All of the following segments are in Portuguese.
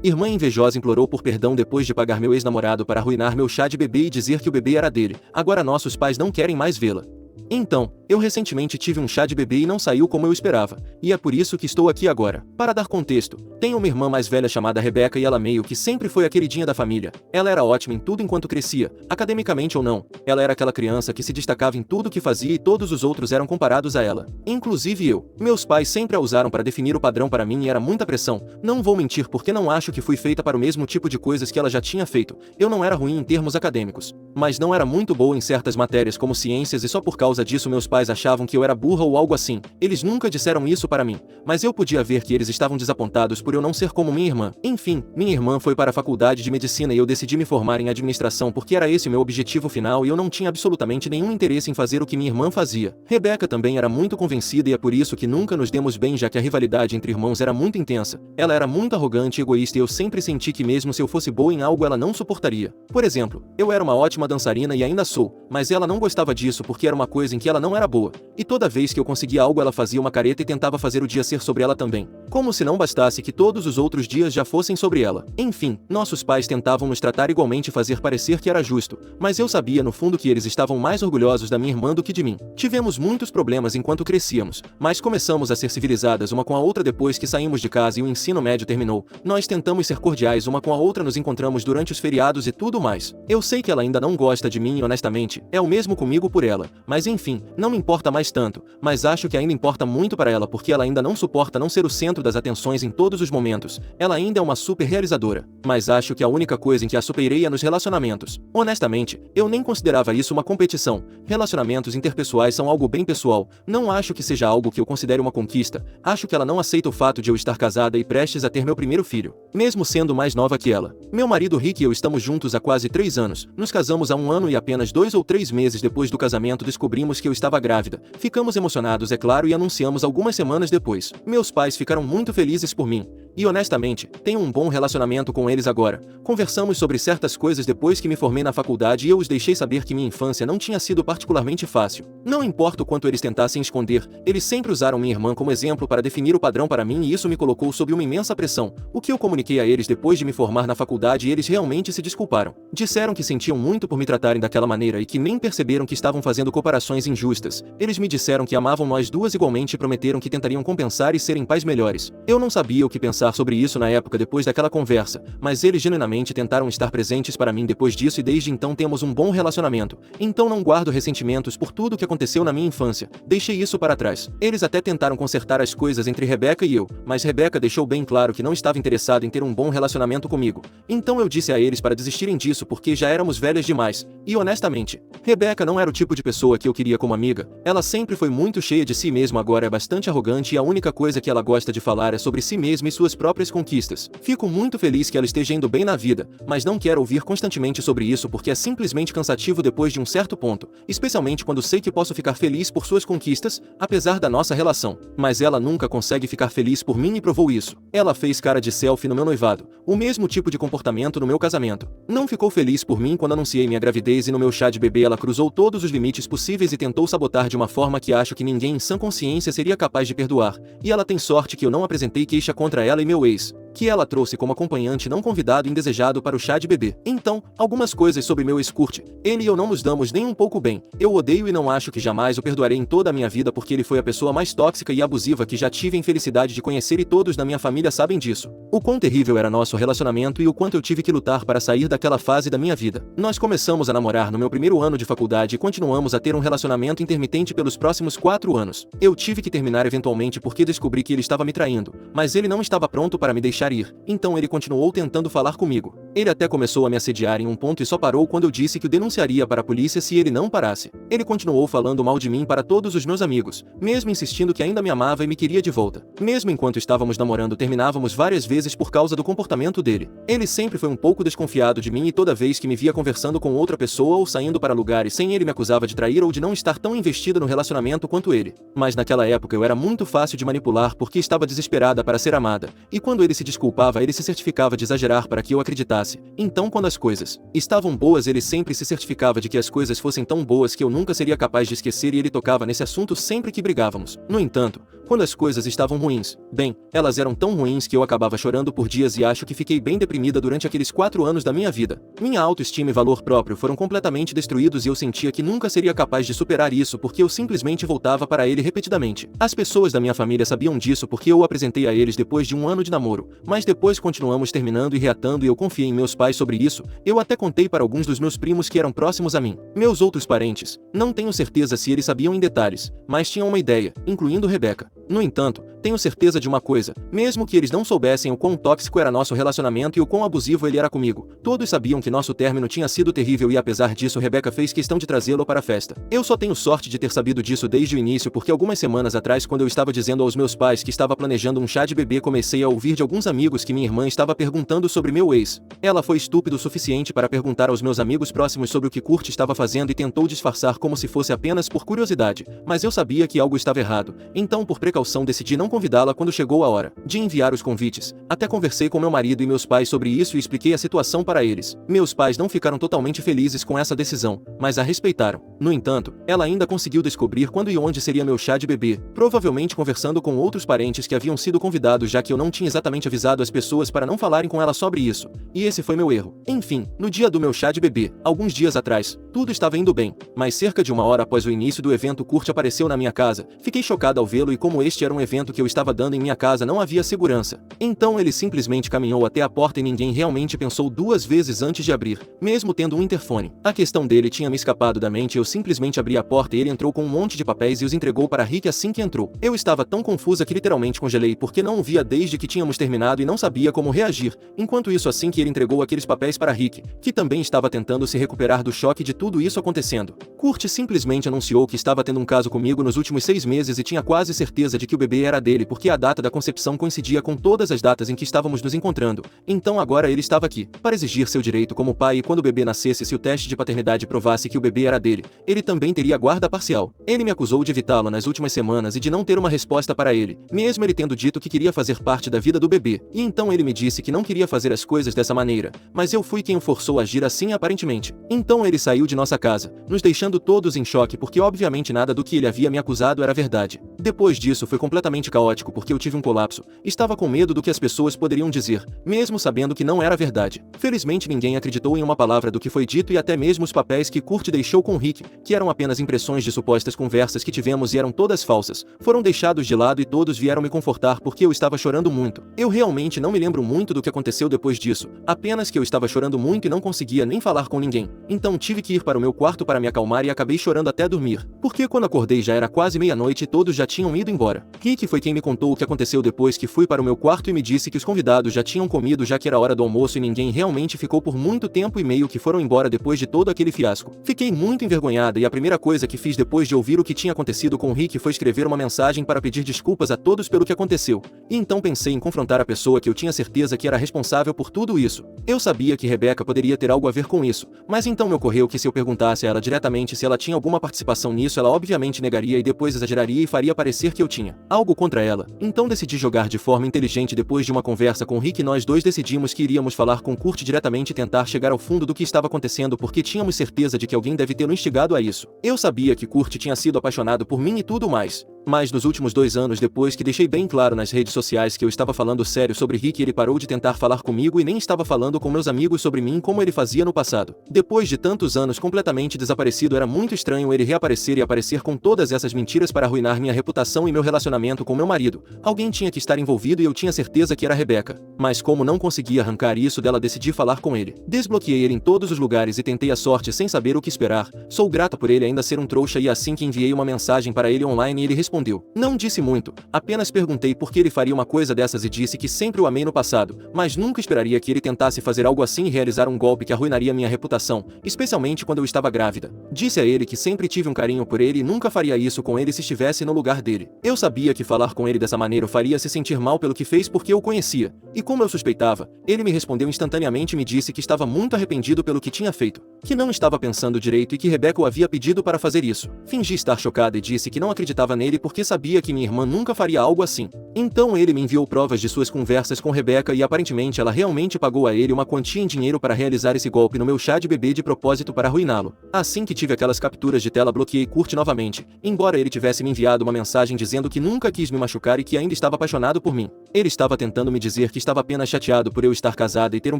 Irmã invejosa implorou por perdão depois de pagar meu ex-namorado para arruinar meu chá de bebê e dizer que o bebê era dele. Agora nossos pais não querem mais vê-la. Então, eu recentemente tive um chá de bebê e não saiu como eu esperava, e é por isso que estou aqui agora. Para dar contexto, tenho uma irmã mais velha chamada Rebeca e ela meio que sempre foi a queridinha da família. Ela era ótima em tudo enquanto crescia, academicamente ou não. Ela era aquela criança que se destacava em tudo que fazia e todos os outros eram comparados a ela. Inclusive eu. Meus pais sempre a usaram para definir o padrão para mim e era muita pressão. Não vou mentir porque não acho que fui feita para o mesmo tipo de coisas que ela já tinha feito. Eu não era ruim em termos acadêmicos, mas não era muito boa em certas matérias como ciências e só por causa disso meus pais achavam que eu era burra ou algo assim. Eles nunca disseram isso para mim, mas eu podia ver que eles estavam desapontados por eu não ser como minha irmã. Enfim, minha irmã foi para a faculdade de medicina e eu decidi me formar em administração porque era esse meu objetivo final e eu não tinha absolutamente nenhum interesse em fazer o que minha irmã fazia. Rebeca também era muito convencida e é por isso que nunca nos demos bem já que a rivalidade entre irmãos era muito intensa. Ela era muito arrogante e egoísta e eu sempre senti que mesmo se eu fosse boa em algo ela não suportaria. Por exemplo, eu era uma ótima dançarina e ainda sou, mas ela não gostava disso porque era uma coisa em que ela não era boa. E toda vez que eu conseguia algo ela fazia uma careta e tentava fazer o dia ser sobre ela também. Como se não bastasse que todos os outros dias já fossem sobre ela. Enfim, nossos pais tentavam nos tratar igualmente e fazer parecer que era justo, mas eu sabia no fundo que eles estavam mais orgulhosos da minha irmã do que de mim. Tivemos muitos problemas enquanto crescíamos, mas começamos a ser civilizadas uma com a outra depois que saímos de casa e o ensino médio terminou. Nós tentamos ser cordiais uma com a outra, nos encontramos durante os feriados e tudo mais. Eu sei que ela ainda não gosta de mim e honestamente, é o mesmo comigo por ela, mas enfim, não me importa mais tanto, mas acho que ainda importa muito para ela porque ela ainda não suporta não ser o centro das atenções em todos os momentos. Ela ainda é uma super realizadora, mas acho que a única coisa em que a superei é nos relacionamentos. Honestamente, eu nem considerava isso uma competição. Relacionamentos interpessoais são algo bem pessoal, não acho que seja algo que eu considere uma conquista. Acho que ela não aceita o fato de eu estar casada e prestes a ter meu primeiro filho, mesmo sendo mais nova que ela. Meu marido Rick e eu estamos juntos há quase 3 anos, nos casamos há 1 ano e apenas 2 ou 3 meses depois do casamento descobrimos que eu estava grávida. Ficamos emocionados, é claro, e anunciamos algumas semanas depois. Meus pais ficaram muito felizes por mim. E honestamente, tenho um bom relacionamento com eles agora. Conversamos sobre certas coisas depois que me formei na faculdade e eu os deixei saber que minha infância não tinha sido particularmente fácil. Não importa o quanto eles tentassem esconder, eles sempre usaram minha irmã como exemplo para definir o padrão para mim e isso me colocou sob uma imensa pressão. O que eu comuniquei a eles depois de me formar na faculdade e eles realmente se desculparam. Disseram que sentiam muito por me tratarem daquela maneira e que nem perceberam que estavam fazendo comparações injustas. Eles me disseram que amavam nós duas igualmente e prometeram que tentariam compensar e serem pais melhores. Eu não sabia o que pensar sobre isso na época depois daquela conversa, mas eles genuinamente tentaram estar presentes para mim depois disso e desde então temos um bom relacionamento. Então não guardo ressentimentos por tudo que aconteceu na minha infância. Deixei isso para trás. Eles até tentaram consertar as coisas entre Rebeca e eu, mas Rebeca deixou bem claro que não estava interessada em ter um bom relacionamento comigo. Então eu disse a eles para desistirem disso porque já éramos velhas demais. E honestamente, Rebeca não era o tipo de pessoa que eu queria como amiga. Ela sempre foi muito cheia de si mesma, agora é bastante arrogante e a única coisa que ela gosta de falar é sobre si mesma e suas próprias conquistas. Fico muito feliz que ela esteja indo bem na vida, mas não quero ouvir constantemente sobre isso porque é simplesmente cansativo depois de um certo ponto, especialmente quando sei que posso ficar feliz por suas conquistas, apesar da nossa relação. Mas ela nunca consegue ficar feliz por mim e provou isso. Ela fez cara de selfie no meu noivado, o mesmo tipo de comportamento no meu casamento. Não ficou feliz por mim quando anunciei minha gravidez e no meu chá de bebê ela cruzou todos os limites possíveis e tentou sabotar de uma forma que acho que ninguém em sã consciência seria capaz de perdoar. E ela tem sorte que eu não apresentei queixa contra ela e meu ex, que ela trouxe como acompanhante não convidado e indesejado para o chá de bebê. Então, algumas coisas sobre meu ex-Kurt. Ele e eu não nos damos nem um pouco bem. Eu odeio e não acho que jamais o perdoarei em toda a minha vida porque ele foi a pessoa mais tóxica e abusiva que já tive a infelicidade de conhecer e todos na minha família sabem disso. O quão terrível era nosso relacionamento e o quanto eu tive que lutar para sair daquela fase da minha vida. Nós começamos a namorar no meu primeiro ano de faculdade e continuamos a ter um relacionamento intermitente pelos próximos 4 anos. Eu tive que terminar eventualmente porque descobri que ele estava me traindo, mas ele não estava pronto para me deixar ir, então ele continuou tentando falar comigo. Ele até começou a me assediar em um ponto e só parou quando eu disse que o denunciaria para a polícia se ele não parasse. Ele continuou falando mal de mim para todos os meus amigos, mesmo insistindo que ainda me amava e me queria de volta. Mesmo enquanto estávamos namorando, terminávamos várias vezes por causa do comportamento dele. Ele sempre foi um pouco desconfiado de mim e toda vez que me via conversando com outra pessoa ou saindo para lugares sem ele me acusava de trair ou de não estar tão investida no relacionamento quanto ele. Mas naquela época eu era muito fácil de manipular porque estava desesperada para ser amada, e quando ele se desculpava ele se certificava de exagerar para que eu acreditasse ajudasse. Então, quando as coisas estavam boas, ele sempre se certificava de que as coisas fossem tão boas que eu nunca seria capaz de esquecer, e ele tocava nesse assunto sempre que brigávamos. No entanto, quando as coisas estavam ruins, bem, elas eram tão ruins que eu acabava chorando por dias, e acho que fiquei bem deprimida durante aqueles 4 anos da minha vida. Minha autoestima e valor próprio foram completamente destruídos, e eu sentia que nunca seria capaz de superar isso porque eu simplesmente voltava para ele repetidamente. As pessoas da minha família sabiam disso porque eu o apresentei a eles depois de 1 ano de namoro, mas depois continuamos terminando e reatando, e eu confiei em meus pais sobre isso. Eu até contei para alguns dos meus primos que eram próximos a mim. Meus outros parentes, não tenho certeza se eles sabiam em detalhes, mas tinham uma ideia, incluindo Rebeca. No entanto, tenho certeza de uma coisa: mesmo que eles não soubessem o quão tóxico era nosso relacionamento e o quão abusivo ele era comigo, todos sabiam que nosso término tinha sido terrível, e apesar disso Rebeca fez questão de trazê-lo para a festa. Eu só tenho sorte de ter sabido disso desde o início, porque algumas semanas atrás, quando eu estava dizendo aos meus pais que estava planejando um chá de bebê, comecei a ouvir de alguns amigos que minha irmã estava perguntando sobre meu ex. Ela foi estúpida o suficiente para perguntar aos meus amigos próximos sobre o que Kurt estava fazendo e tentou disfarçar como se fosse apenas por curiosidade, mas eu sabia que algo estava errado, então por precaução decidi não convidá-la quando chegou a hora de enviar os convites. Até conversei com meu marido e meus pais sobre isso e expliquei a situação para eles. Meus pais não ficaram totalmente felizes com essa decisão, mas a respeitaram. No entanto, ela ainda conseguiu descobrir quando e onde seria meu chá de bebê, provavelmente conversando com outros parentes que haviam sido convidados, já que eu não tinha exatamente avisado as pessoas para não falarem com ela sobre isso. E esse foi meu erro. Enfim, no dia do meu chá de bebê, alguns dias atrás, tudo estava indo bem, mas cerca de 1 hora após o início do evento, Kurt apareceu na minha casa. Fiquei chocada ao vê-lo, e como este era um evento que eu estava dando em minha casa, não havia segurança. Então ele simplesmente caminhou até a porta e ninguém realmente pensou 2 vezes antes de abrir, mesmo tendo um interfone. A questão dele tinha me escapado da mente. Eu simplesmente abri a porta e ele entrou com um monte de papéis e os entregou para Rick assim que entrou. Eu estava tão confusa que literalmente congelei, porque não o via desde que tínhamos terminado e não sabia como reagir. Enquanto isso, assim que ele entregou aqueles papéis para Rick, que também estava tentando se recuperar do choque de tudo isso acontecendo, Kurt simplesmente anunciou que estava tendo um caso comigo nos últimos 6 meses e tinha quase certeza de que o bebê era dele porque a data da concepção coincidia com todas as datas em que estávamos nos encontrando. Então agora ele estava aqui para exigir seu direito como pai, e quando o bebê nascesse, se o teste de paternidade provasse que o bebê era dele, ele também teria guarda parcial. Ele me acusou de evitá-lo nas últimas semanas e de não ter uma resposta para ele, mesmo ele tendo dito que queria fazer parte da vida do bebê. E então ele me disse que não queria fazer as coisas dessa maneira, mas eu fui quem o forçou a agir assim aparentemente. Então ele saiu de nossa casa, nos deixando todos em choque, porque obviamente nada do que ele havia me acusado era verdade. Depois disso foi completamente caótico porque eu tive um colapso. Estava com medo do que as pessoas poderiam dizer, mesmo sabendo que não era verdade. Felizmente ninguém acreditou em uma palavra do que foi dito, e até mesmo os papéis que Kurt deixou com Rick, que eram apenas impressões de supostas conversas que tivemos e eram todas falsas, foram deixados de lado, e todos vieram me confortar porque eu estava chorando muito. Eu realmente não me lembro muito do que aconteceu depois disso, apenas que eu estava chorando muito e não conseguia nem falar com ninguém. Então tive que ir para o meu quarto para me acalmar e acabei chorando até dormir, porque quando acordei já era quase meia-noite e todos já tinham ido embora. Rick foi quem me contou o que aconteceu depois que fui para o meu quarto e me disse que os convidados já tinham comido, já que era hora do almoço, e ninguém realmente ficou por muito tempo, e meio que foram embora depois de todo aquele fiasco. Fiquei muito envergonhada, e a primeira coisa que fiz depois de ouvir o que tinha acontecido com Rick foi escrever uma mensagem para pedir desculpas a todos pelo que aconteceu. E então pensei em confrontar a pessoa que eu tinha certeza que era responsável por tudo isso. Eu sabia que Rebeca poderia ter algo a ver com isso, mas então me ocorreu que se eu perguntasse a ela diretamente se ela tinha alguma participação nisso, ela obviamente negaria e depois exageraria e faria parecer que eu tinha algo contra ela. Então decidi jogar de forma inteligente. Depois de uma conversa com Rick, nós dois decidimos que iríamos falar com Kurt diretamente e tentar chegar ao fundo do que estava acontecendo, porque tínhamos certeza de que alguém deve tê-lo instigado a isso. Eu sabia que Kurt tinha sido apaixonado por mim e tudo mais, mas nos últimos 2 anos, depois que deixei bem claro nas redes sociais que eu estava falando sério sobre Rick, ele parou de tentar falar comigo e nem estava falando com meus amigos sobre mim como ele fazia no passado. Depois de tantos anos completamente desaparecido, era muito estranho ele reaparecer e aparecer com todas essas mentiras para arruinar minha reputação e meu relacionamento com meu marido. Alguém tinha que estar envolvido e eu tinha certeza que era Rebeca. Mas como não conseguia arrancar isso dela, decidi falar com ele. Desbloqueei ele em todos os lugares e tentei a sorte sem saber o que esperar. Sou grata por ele ainda ser um trouxa, e assim que enviei uma mensagem para ele online, ele respondeu. Não disse muito, apenas perguntei por que ele faria uma coisa dessas e disse que sempre o amei no passado, mas nunca esperaria que ele tentasse fazer algo assim e realizar um golpe que arruinaria minha reputação, especialmente quando eu estava grávida. Disse a ele que sempre tive um carinho por ele e nunca faria isso com ele se estivesse no lugar dele. Eu sabia que falar com ele dessa maneira o faria se sentir mal pelo que fez porque eu o conhecia, e como eu suspeitava, ele me respondeu instantaneamente e me disse que estava muito arrependido pelo que tinha feito, que não estava pensando direito e que Rebeca o havia pedido para fazer isso. Fingi estar chocada e disse que não acreditava nele porque sabia que minha irmã nunca faria algo assim. Então ele me enviou provas de suas conversas com Rebecca e aparentemente ela realmente pagou a ele uma quantia em dinheiro para realizar esse golpe no meu chá de bebê de propósito para arruiná-lo. Assim que tive aquelas capturas de tela, bloqueei Kurt novamente, embora ele tivesse me enviado uma mensagem dizendo que nunca quis me machucar e que ainda estava apaixonado por mim. Ele estava tentando me dizer que estava apenas chateado por eu estar casada e ter um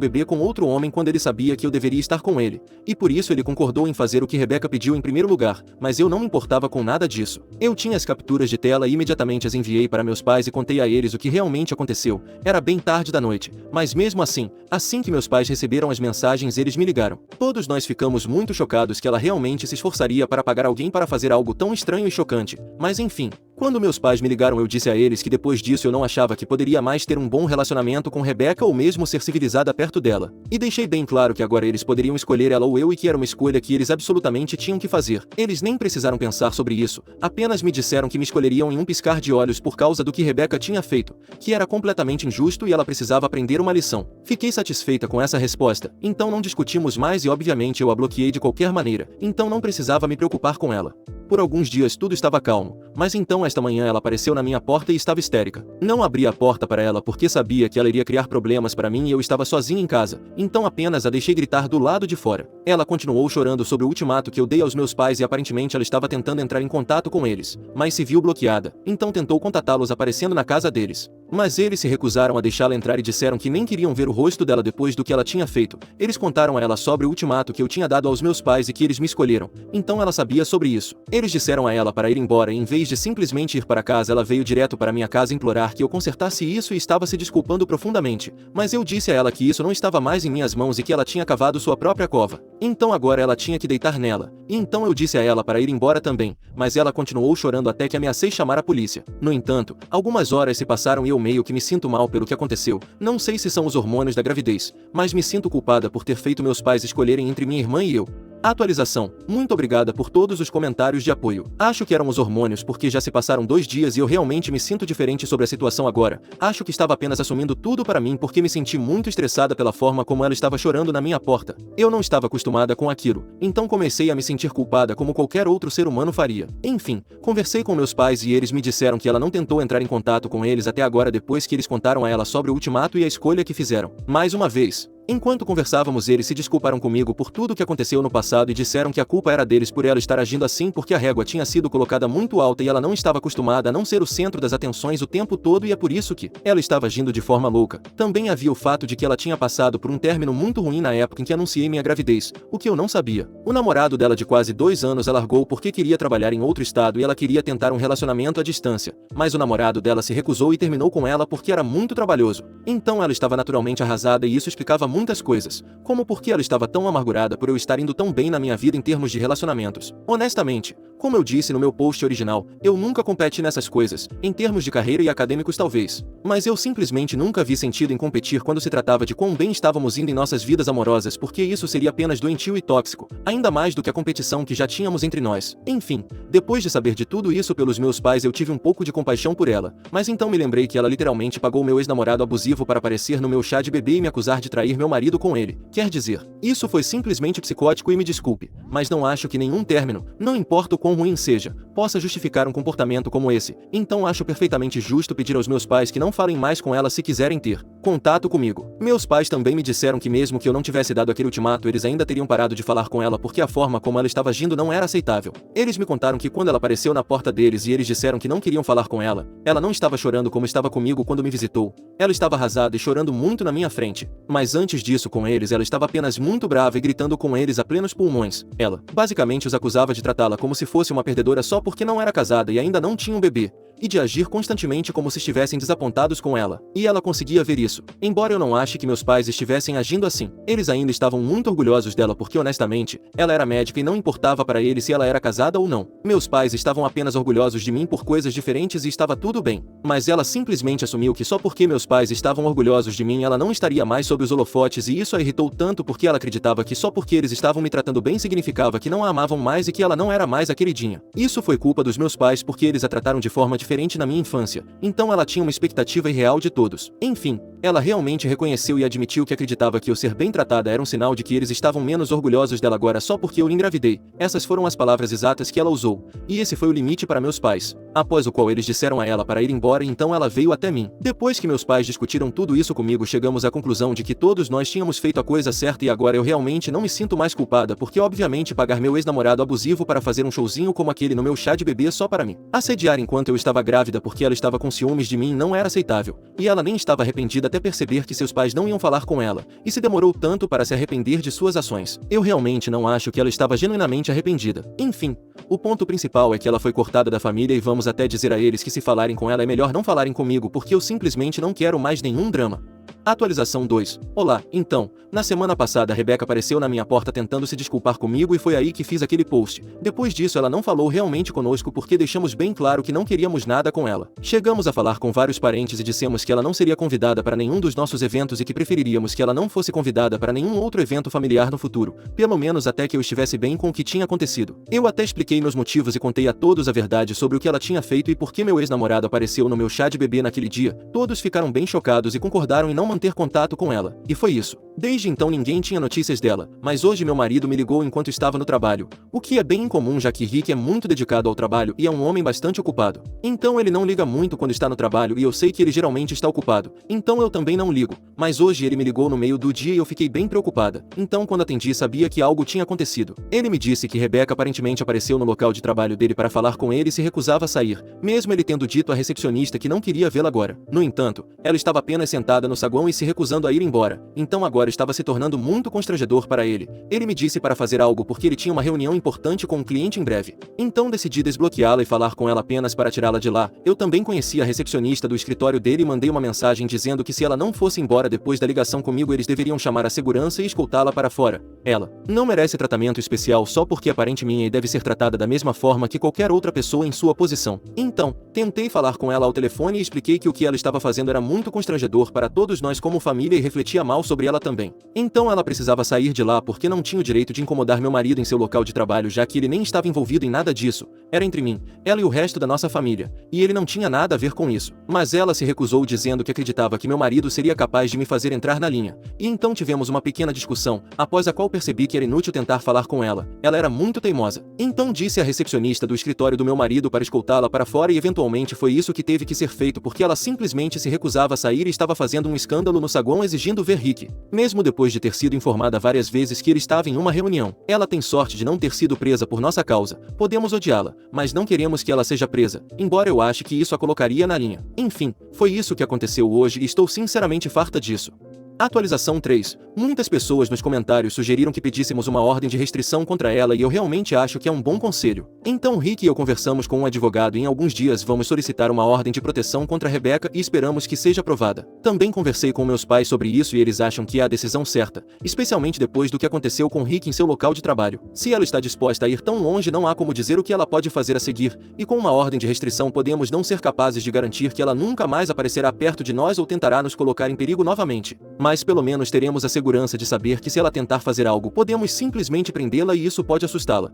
bebê com outro homem quando ele sabia que eu deveria estar com ele. E por isso ele concordou em fazer o que Rebecca pediu em primeiro lugar, mas eu não me importava com nada disso. Eu tinha as capturas de tela e imediatamente as enviei para meus pais e contei a eles o que realmente aconteceu. Era bem tarde da noite, mas mesmo assim que meus pais receberam as mensagens, eles me ligaram. Todos nós ficamos muito chocados que ela realmente se esforçaria para pagar alguém para fazer algo tão estranho e chocante, mas enfim. Quando meus pais me ligaram, eu disse a eles que depois disso eu não achava que poderia mais ter um bom relacionamento com Rebecca ou mesmo ser civilizada perto dela. E deixei bem claro que agora eles poderiam escolher ela ou eu e que era uma escolha que eles absolutamente tinham que fazer. Eles nem precisaram pensar sobre isso, apenas me disseram que me escolheriam em um piscar de olhos por causa do que Rebecca tinha feito, que era completamente injusto e ela precisava aprender uma lição. Fiquei satisfeita com essa resposta, então não discutimos mais e obviamente eu a bloqueei de qualquer maneira, então não precisava me preocupar com ela. Por alguns dias tudo estava calmo, mas então esta manhã ela apareceu na minha porta e estava histérica. Não abri a porta para ela porque sabia que ela iria criar problemas para mim e eu estava sozinha em casa, então apenas a deixei gritar do lado de fora. Ela continuou chorando sobre o ultimato que eu dei aos meus pais e aparentemente ela estava tentando entrar em contato com eles, mas se viu bloqueada, então tentou contatá-los aparecendo na casa deles. Mas eles se recusaram a deixá-la entrar e disseram que nem queriam ver o rosto dela depois do que ela tinha feito. Eles contaram a ela sobre o ultimato que eu tinha dado aos meus pais e que eles me escolheram, então ela sabia sobre isso. Eles disseram a ela para ir embora e em vez de simplesmente ir para casa, ela veio direto para minha casa implorar que eu consertasse isso e estava se desculpando profundamente. Mas eu disse a ela que isso não estava mais em minhas mãos e que ela tinha cavado sua própria cova. Então agora ela tinha que deitar nela. E então eu disse a ela para ir embora também, mas ela continuou chorando até que ameacei chamar a polícia. No entanto, algumas horas se passaram e eu meio que me sinto mal pelo que aconteceu. Não sei se são os hormônios da gravidez, mas me sinto culpada por ter feito meus pais escolherem entre minha irmã e eu. Atualização. Muito obrigada por todos os comentários de apoio. Acho que eram os hormônios porque já se passaram 2 dias e eu realmente me sinto diferente sobre a situação agora. Acho que estava apenas assumindo tudo para mim porque me senti muito estressada pela forma como ela estava chorando na minha porta. Eu não estava acostumada com aquilo, então comecei a me sentir culpada como qualquer outro ser humano faria. Enfim, conversei com meus pais e eles me disseram que ela não tentou entrar em contato com eles até agora depois que eles contaram a ela sobre o ultimato e a escolha que fizeram. Mais uma vez. Enquanto conversávamos, eles se desculparam comigo por tudo o que aconteceu no passado e disseram que a culpa era deles por ela estar agindo assim porque a régua tinha sido colocada muito alta e ela não estava acostumada a não ser o centro das atenções o tempo todo e é por isso que ela estava agindo de forma louca. Também havia o fato de que ela tinha passado por um término muito ruim na época em que anunciei minha gravidez, o que eu não sabia. O namorado dela de quase 2 anos a largou porque queria trabalhar em outro estado e ela queria tentar um relacionamento à distância, mas o namorado dela se recusou e terminou com ela porque era muito trabalhoso. Então ela estava naturalmente arrasada e isso explicava muitas coisas, como por que ela estava tão amargurada por eu estar indo tão bem na minha vida em termos de relacionamentos. Honestamente, como eu disse no meu post original, eu nunca competi nessas coisas, em termos de carreira e acadêmicos talvez. Mas eu simplesmente nunca vi sentido em competir quando se tratava de quão bem estávamos indo em nossas vidas amorosas porque isso seria apenas doentio e tóxico, ainda mais do que a competição que já tínhamos entre nós. Enfim, depois de saber de tudo isso pelos meus pais eu tive um pouco de compaixão por ela, mas então me lembrei que ela literalmente pagou meu ex-namorado abusivo para aparecer no meu chá de bebê e me acusar de trair meu marido com ele. Quer dizer, isso foi simplesmente psicótico e me desculpe, mas não acho que nenhum término, não importa o quão ruim seja, possa justificar um comportamento como esse, então acho perfeitamente justo pedir aos meus pais que não falem mais com ela se quiserem ter contato comigo. Meus pais também me disseram que mesmo que eu não tivesse dado aquele ultimato, eles ainda teriam parado de falar com ela porque a forma como ela estava agindo não era aceitável. Eles me contaram que quando ela apareceu na porta deles e eles disseram que não queriam falar com ela não estava chorando como estava comigo quando me visitou. Ela estava arrasada e chorando muito na minha frente. Mas antes disso com eles ela estava apenas muito brava e gritando com eles a plenos pulmões. Ela, basicamente, os acusava de tratá-la como se fosse uma perdedora só porque não era casada e ainda não tinha um bebê, e de agir constantemente como se estivessem desapontados com ela. E ela conseguia ver isso. Embora eu não ache que meus pais estivessem agindo assim, eles ainda estavam muito orgulhosos dela porque honestamente, ela era médica e não importava para eles se ela era casada ou não. Meus pais estavam apenas orgulhosos de mim por coisas diferentes e estava tudo bem. Mas ela simplesmente assumiu que só porque meus pais estavam orgulhosos de mim ela não estaria mais sob os holofotes e isso a irritou tanto porque ela acreditava que só porque eles estavam me tratando bem significava que não a amavam mais e que ela não era mais a queridinha. Isso foi culpa dos meus pais porque eles a trataram de forma diferente na minha infância, então ela tinha uma expectativa irreal de todos. Enfim, Ela realmente reconheceu e admitiu que acreditava que eu ser bem tratada era um sinal de que eles estavam menos orgulhosos dela agora só porque eu lhe engravidei. Essas foram as palavras exatas que ela usou. E esse foi o limite para meus pais. Após o qual eles disseram a ela para ir embora e então ela veio até mim. Depois que meus pais discutiram tudo isso comigo, chegamos à conclusão de que todos nós tínhamos feito a coisa certa e agora eu realmente não me sinto mais culpada porque obviamente pagar meu ex-namorado abusivo para fazer um showzinho como aquele no meu chá de bebê só para mim assediar enquanto eu estava grávida porque ela estava com ciúmes de mim não era aceitável. E ela nem estava arrependida até perceber que seus pais não iam falar com ela. E se demorou tanto para se arrepender de suas ações. Eu realmente não acho que ela estava genuinamente arrependida. Enfim, o ponto principal é que ela foi cortada da família e vamos até dizer a eles que se falarem com ela é melhor não falarem comigo porque eu simplesmente não quero mais nenhum drama. Atualização 2. Olá, então, na semana passada a Rebeca apareceu na minha porta tentando se desculpar comigo e foi aí que fiz aquele post. Depois disso ela não falou realmente conosco porque deixamos bem claro que não queríamos nada com ela. Chegamos a falar com vários parentes e dissemos que ela não seria convidada para nenhum dos nossos eventos e que preferiríamos que ela não fosse convidada para nenhum outro evento familiar no futuro, pelo menos até que eu estivesse bem com o que tinha acontecido. Eu até expliquei meus motivos e contei a todos a verdade sobre o que ela tinha feito e por que meu ex-namorado apareceu no meu chá de bebê naquele dia. Todos ficaram bem chocados e concordaram em não manter contato com ela. E foi isso. Desde então ninguém tinha notícias dela, mas hoje meu marido me ligou enquanto estava no trabalho, o que é bem incomum já que Rick é muito dedicado ao trabalho e é um homem bastante ocupado. Então ele não liga muito quando está no trabalho e eu sei que ele geralmente está ocupado, então eu também não ligo, mas hoje ele me ligou no meio do dia e eu fiquei bem preocupada, então quando atendi sabia que algo tinha acontecido. Ele me disse que Rebeca aparentemente apareceu no local de trabalho dele para falar com ele e se recusava a sair, mesmo ele tendo dito à recepcionista que não queria vê-la agora. No entanto, ela estava apenas sentada no saguão e se recusando a ir embora, então agora estava se tornando muito constrangedor para ele. Ele me disse para fazer algo porque ele tinha uma reunião importante com um cliente em breve. Então decidi desbloqueá-la e falar com ela apenas para tirá-la de lá. Eu também conheci a recepcionista do escritório dele e mandei uma mensagem dizendo que se ela não fosse embora depois da ligação comigo eles deveriam chamar a segurança e escoltá-la para fora. Ela não merece tratamento especial só porque aparentemente deve ser tratada da mesma forma que qualquer outra pessoa em sua posição. Então, tentei falar com ela ao telefone e expliquei que o que ela estava fazendo era muito constrangedor para todos nós como família e refletia mal sobre ela também. Então ela precisava sair de lá porque não tinha o direito de incomodar meu marido em seu local de trabalho já que ele nem estava envolvido em nada disso. Era entre mim, ela e o resto da nossa família, e ele não tinha nada a ver com isso. Mas ela se recusou dizendo que acreditava que meu marido seria capaz de me fazer entrar na linha. E então tivemos uma pequena discussão, após a qual percebi que era inútil tentar falar com ela. Ela era muito teimosa. Então disse à recepcionista do escritório do meu marido para escoltá-la para fora e eventualmente foi isso que teve que ser feito porque ela simplesmente se recusava a sair e estava fazendo um escândalo no saguão exigindo ver Rick. Mesmo depois de ter sido informada várias vezes que ele estava em uma reunião. Ela tem sorte de não ter sido presa por nossa causa. Podemos odiá-la, mas não queremos que ela seja presa, embora eu ache que isso a colocaria na linha. Enfim, foi isso que aconteceu hoje e estou sinceramente farta disso. Atualização 3. Muitas pessoas nos comentários sugeriram que pedíssemos uma ordem de restrição contra ela e eu realmente acho que é um bom conselho. Então Rick e eu conversamos com um advogado e em alguns dias vamos solicitar uma ordem de proteção contra Rebeca e esperamos que seja aprovada. Também conversei com meus pais sobre isso e eles acham que é a decisão certa, especialmente depois do que aconteceu com Rick em seu local de trabalho. Se ela está disposta a ir tão longe não há como dizer o que ela pode fazer a seguir, e com uma ordem de restrição podemos não ser capazes de garantir que ela nunca mais aparecerá perto de nós ou tentará nos colocar em perigo novamente. Mas pelo menos teremos a segurança de saber que se ela tentar fazer algo podemos simplesmente prendê-la e isso pode assustá-la.